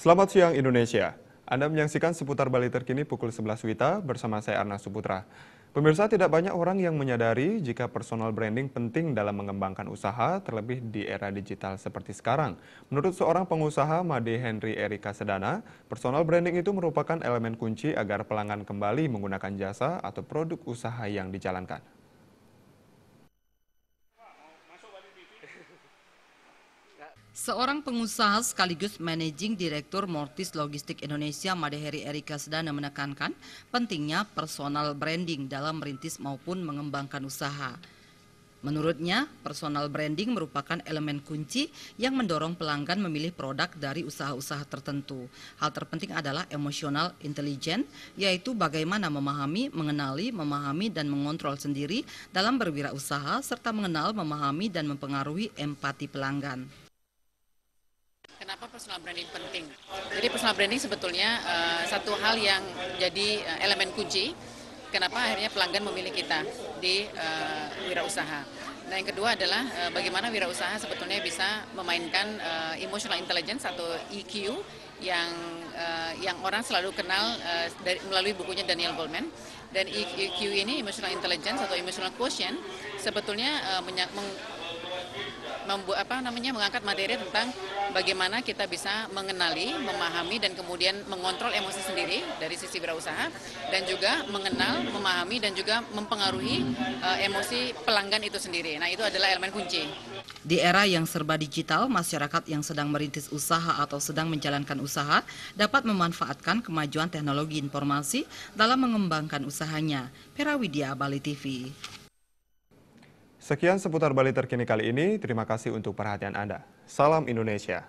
Selamat siang Indonesia. Anda menyaksikan seputar Bali terkini pukul 11 WITA bersama saya Arna Suputra. Pemirsa, tidak banyak orang yang menyadari jika personal branding penting dalam mengembangkan usaha, terlebih di era digital seperti sekarang. Menurut seorang pengusaha, Made Henry Erika Sedana, personal branding itu merupakan elemen kunci agar pelanggan kembali menggunakan jasa atau produk usaha yang dijalankan. Seorang pengusaha sekaligus Managing Direktur Mortis Logistik Indonesia, Made Henry Erika Sedana menekankan pentingnya personal branding dalam merintis maupun mengembangkan usaha. Menurutnya, personal branding merupakan elemen kunci yang mendorong pelanggan memilih produk dari usaha-usaha tertentu. Hal terpenting adalah emosional intelligence, yaitu bagaimana memahami, mengenali, memahami, dan mengontrol sendiri dalam berwirausaha, serta mengenal, memahami, dan mempengaruhi empati pelanggan. Kenapa personal branding penting? Jadi personal branding sebetulnya satu hal yang jadi elemen kunci kenapa akhirnya pelanggan memilih kita di wirausaha. Nah, yang kedua adalah bagaimana wirausaha sebetulnya bisa memainkan emotional intelligence atau EQ yang orang selalu kenal melalui bukunya Daniel Goleman. Dan EQ ini, emotional intelligence atau emotional quotient, sebetulnya mengangkat materi tentang bagaimana kita bisa mengenali, memahami, dan kemudian mengontrol emosi sendiri dari sisi wirausaha, dan juga mengenal, memahami, dan juga mempengaruhi emosi pelanggan itu sendiri. Nah, itu adalah elemen kunci. Di era yang serba digital, masyarakat yang sedang merintis usaha atau sedang menjalankan usaha dapat memanfaatkan kemajuan teknologi informasi dalam mengembangkan usahanya. Pera Widya, Bali TV. Sekian seputar Bali terkini kali ini. Terima kasih untuk perhatian Anda. Salam Indonesia.